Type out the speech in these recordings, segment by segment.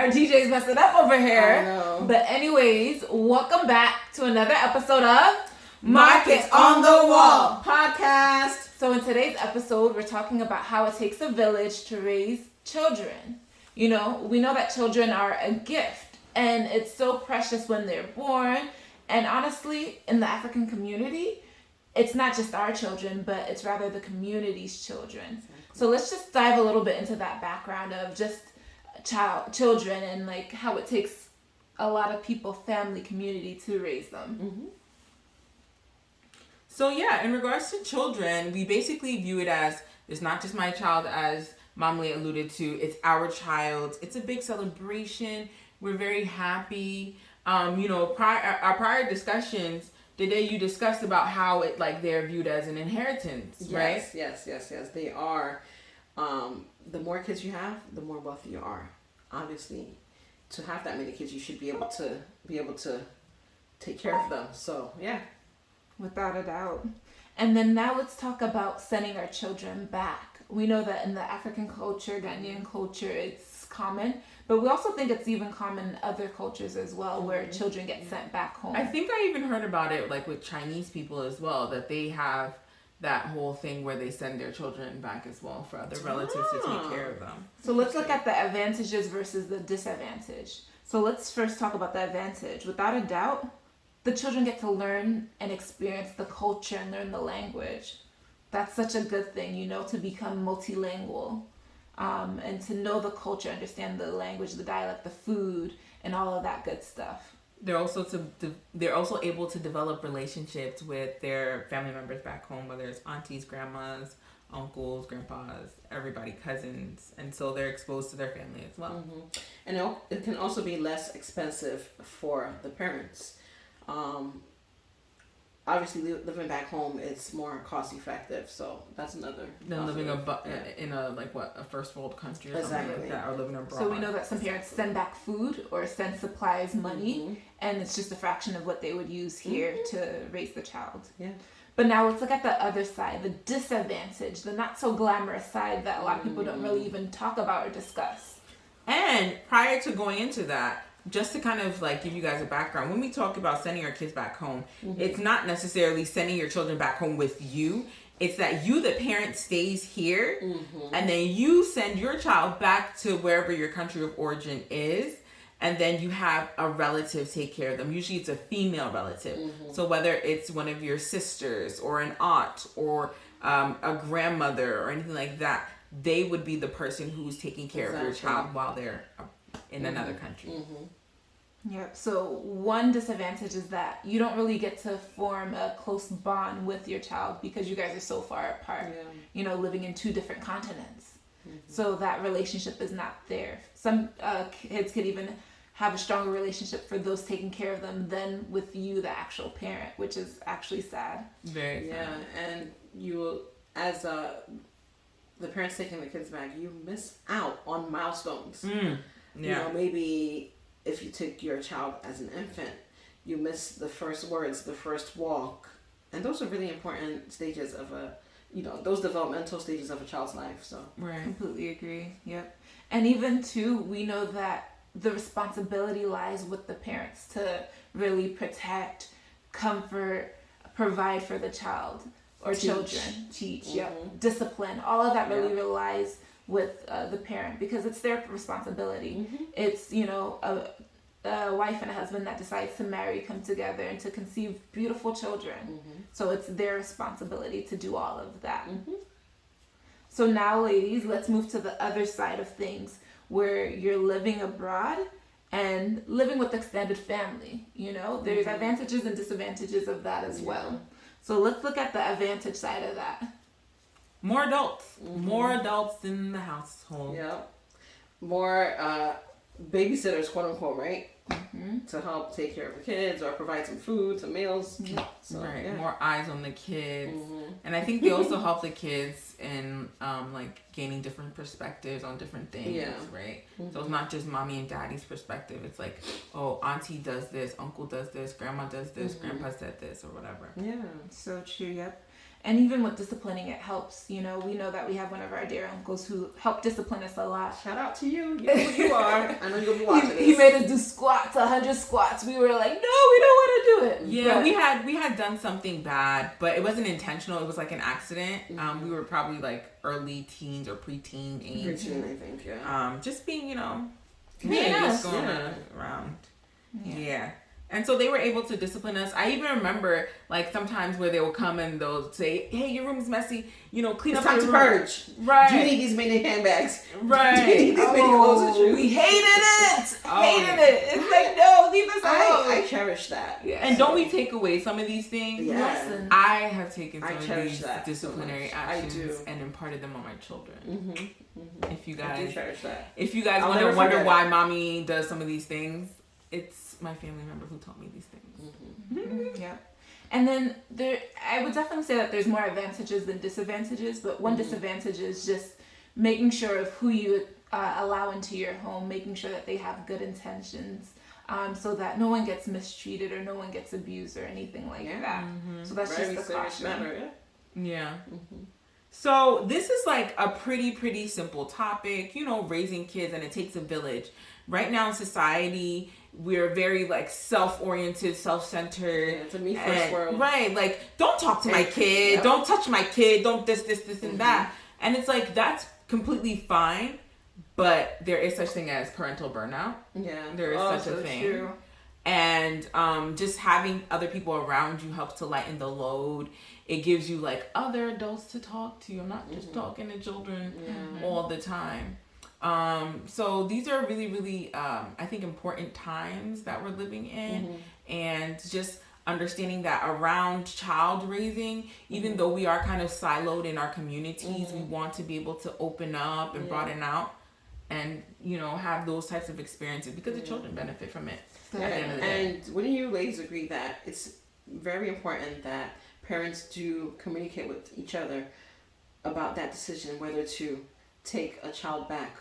Our DJ's messing up over here. I know. But anyways, welcome back to another episode of Markets on the Wall podcast. So in today's episode, we're talking about how it takes a village to raise children. You know, we know that children are a gift, and it's so precious when they're born. And honestly, in the African community, it's not just our children, but it's rather the community's children. Exactly. So let's just dive a little bit into that background of just children and like how it takes a lot of people, family, community to raise them. Mm-hmm. So yeah, in regards to children, we basically view it as, it's not just my child, as Mamle alluded to, it's our child. It's a big celebration. We're very happy. Our prior discussions, today you discussed about how it they're viewed as an inheritance, right? Yes. They are. The more kids you have, the more wealthy you are. Obviously, to have that many kids, you should be able to take care of them. So yeah, without a doubt. And then now let's talk about sending our children back. We know that in the African culture, Ghanaian culture, it's common. But we also think it's even common in other cultures as well, where children get sent back home. I think I even heard about it with Chinese people as well, that they have that whole thing where they send their children back as well for other relatives to take care of them. So let's look at the advantages versus the disadvantage. So let's first talk about the advantage. Without a doubt, the children get to learn and experience the culture and learn the language. That's such a good thing, to become multilingual. And to know the culture, understand the language, the dialect, the food, and all of that good stuff. They're also able to develop relationships with their family members back home, whether it's aunties, grandmas, uncles, grandpas, everybody, cousins, and so they're exposed to their family as well. Mm-hmm. And it can also be less expensive for the parents. Obviously, living back home, it's more cost effective, so that's another. Than living in a first world country or something like that, or living abroad. So we know that some parents send back food or send supplies, money, and it's just a fraction of what they would use here to raise the child. Yeah. But now let's look at the other side, the disadvantage, the not so glamorous side that a lot of people don't really even talk about or discuss. And prior to going into that, just to kind of give you guys a background, when we talk about sending our kids back home, it's not necessarily sending your children back home with you. It's that you, the parent, stays here, and then you send your child back to wherever your country of origin is, and then you have a relative take care of them. Usually it's a female relative. So whether it's one of your sisters or an aunt or a grandmother or anything like that, they would be the person who's taking care of your child while they're in another country. Yep. So one disadvantage is that you don't really get to form a close bond with your child because you guys are so far apart, living in two different continents. So that relationship is not there. Some kids could even have a stronger relationship for those taking care of them than with you, the actual parent, which is actually sad. Very sad. Yeah, and you, as the parents taking the kids back, you miss out on milestones. Yeah. Maybe if you took your child as an infant, you miss the first words, the first walk. And those are really important stages of those developmental stages of a child's life. So right. Completely agree. Yep. And even too, we know that the responsibility lies with the parents to really protect, comfort, provide for the child or children. Teach. Yep. Discipline. All of that really relies with the parent because it's their responsibility. It's a wife and a husband that decides to marry, come together, and to conceive beautiful children. So it's their responsibility to do all of that. So now, ladies, let's move to the other side of things where you're living abroad and living with extended family. There's advantages and disadvantages of that as well. So let's look at the advantage side of that. More adults. More adults in the household. Yep. More babysitters, quote unquote, right? To help take care of the kids or provide some food, some meals. So, more eyes on the kids. And I think they also help the kids in gaining different perspectives on different things, right? So it's not just mommy and daddy's perspective. It's auntie does this, uncle does this, grandma does this, grandpa said this, or whatever. Yeah, so true. Yep. And even with disciplining, it helps. You know, we know that we have one of our dear uncles who helped discipline us a lot. Shout out to you. You know who you are. I know you'll be watching this. He made us do squats, 100 squats. We were like, no, we don't want to do it. Yeah, but we had done something bad, but it wasn't intentional. It was like an accident. We were probably like early teens or preteen age. Preteen, I think, yeah. Just being, Yes. just going around. Yeah. And so they were able to discipline us. I even remember, like, sometimes where they will come and they'll say, hey, your room's messy. Clean It's up time your to room. purge. Right. Do you need these mini handbags? Right. Do you need these mini clothes with you? We hated it. Oh, Hated it. It's like, no, leave us alone. I cherish that. Yeah. And don't we take away some of these things? Yeah. Lessons. I have taken some I of cherish these that so disciplinary much. I actions do. and imparted them on my children. Mm-hmm. If you I do guys, cherish that. if you guys I'll wonder never forget why it. mommy does some of these things, it's my family member who taught me these things. Yeah. And then I would definitely say that there's more advantages than disadvantages, but one disadvantage is just making sure of who you allow into your home, making sure that they have good intentions, so that no one gets mistreated or no one gets abused or anything like that. So that's Very just the serious caution. matter, Yeah. So this is like a pretty simple topic, raising kids, and it takes a village. Right now in society, we're very like self-oriented, self-centered. Yeah, it's a me first world. Right, like don't talk to my kid, Yep. don't touch my kid, don't this and that. And it's like that's completely fine, but there is such thing as parental burnout. Yeah. There is such a thing. True. And just having other people around you helps to lighten the load. It gives you like other adults to talk to. I'm not just talking to children all the time. So these are really, I think, important times that we're living in. And just understanding that around child raising, even though we are kind of siloed in our communities, we want to be able to open up and broaden out and, have those types of experiences because the children benefit from it. At the end of the day. And wouldn't you ladies agree that it's very important that parents do communicate with each other about that decision, whether to take a child back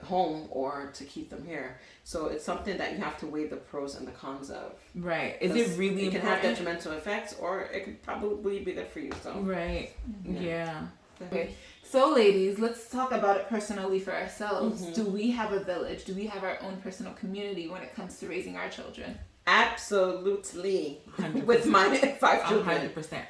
home or to keep them here? So it's something that you have to weigh the pros and the cons of. Right. Is it really It can important? have detrimental effects, or it could probably be good for you. So Right. Yeah. Okay. So, ladies, let's talk about it personally for ourselves. Do we have a village? Do we have our own personal community when it comes to raising our children? absolutely, 100%. with my 5 children. 100%.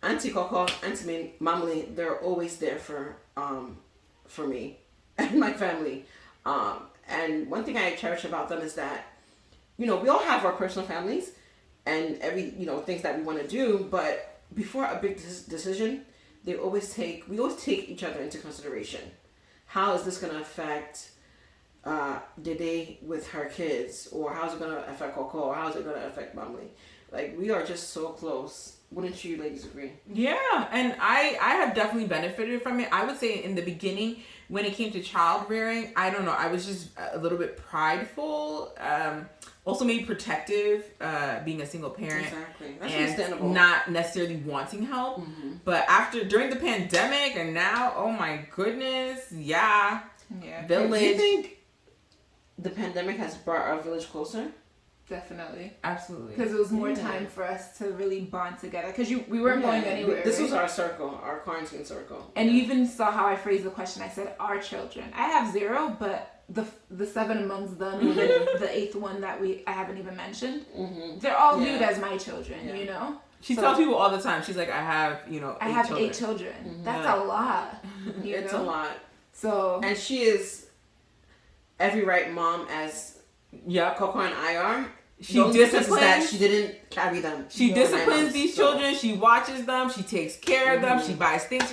Auntie Coco, Auntie Mamli, they're always there for me and my family. And one thing I cherish about them is that, we all have our personal families and every, things that we want to do, but before a big decision, we always take each other into consideration. How is this going to affect Dede with her kids, or how's it going to affect Coco, or how's it going to affect Mamli? Like, we are just so close. Wouldn't you ladies agree? Yeah, and I have definitely benefited from it. I would say in the beginning, when it came to child rearing, I don't know, I was just a little bit prideful, also maybe protective, being a single parent. Exactly. That's and understandable. not necessarily wanting help. But during the pandemic and now, oh my goodness, yeah. Village. Do you think the pandemic has brought our village closer? Definitely. Absolutely. Because it was more time for us to really bond together. Because we weren't going anywhere. This right? was our circle, our quarantine circle. And you even saw how I phrased the question. I said, our children. I have 0, but the 7 amongst them, and the 8th one that I haven't even mentioned, they're all viewed as my children, She tells people all the time, she's like, I have, 8 I have children. 8 children. That's a lot. It's a lot. So. And she is every right mom as Coco and I are. She The only difference is disciplines. that she didn't carry them. She disciplines 9 months, these so. children. She watches them. She takes care of them. She buys things.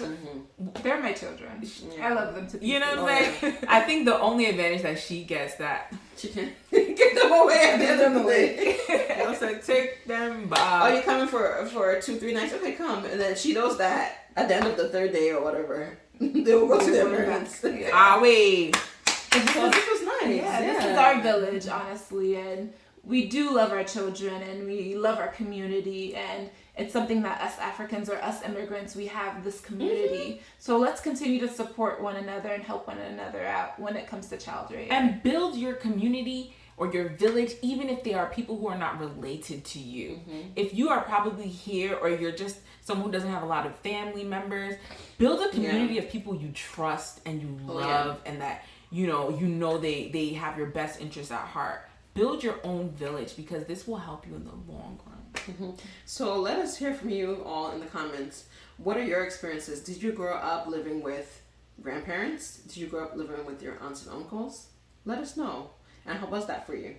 They're my children. Yeah. I love them to pieces. You know what I'm saying? I think the only advantage that she gets that. She can give them away at the end of the day. I said, take them by. Oh, you're coming for 2-3 nights? Okay, come. And then she knows that at the end of the 3rd day or whatever, they will go to their parents. Wait. So this was nice. Yeah, this is our village, honestly, and we do love our children and we love our community, and it's something that us Africans or us immigrants, we have this community. So let's continue to support one another and help one another out when it comes to child raising. And build your community or your village, even if they are people who are not related to you. If you are probably here, or you're just someone who doesn't have a lot of family members, build a community of people you trust and you love, and that you know they have your best interests at heart. Build your own village, because this will help you in the long run. So let us hear from you all in the comments. What are your experiences? Did you grow up living with grandparents? Did you grow up living with your aunts and uncles? Let us know. And how was that for you?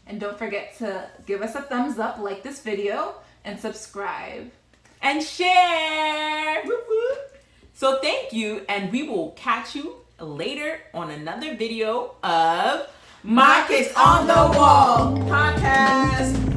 And don't forget to give us a thumbs up, like this video, and subscribe. And share! Whoop, whoop. So thank you, and we will catch you later on another video of Mark is on the Wall podcast.